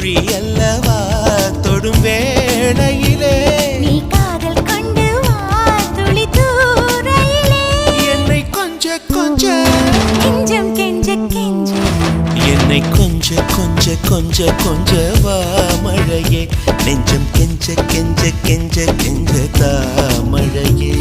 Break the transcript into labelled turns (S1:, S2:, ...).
S1: தோழி அல்லவா தொடும் வேளையிலே
S2: நீ காதல் கொண்டு வா துளி தூரையிலே
S1: என்னை கொஞ்ச கொஞ்ச
S2: கெஞ்சம் கெஞ்ச கெஞ்ச
S1: என்னை கொஞ்ச கொஞ்ச கொஞ்ச கொஞ்ச வா மழையே நெஞ்சம் கெஞ்ச கெஞ்ச கெஞ்ச கெஞ்ச தாமழையே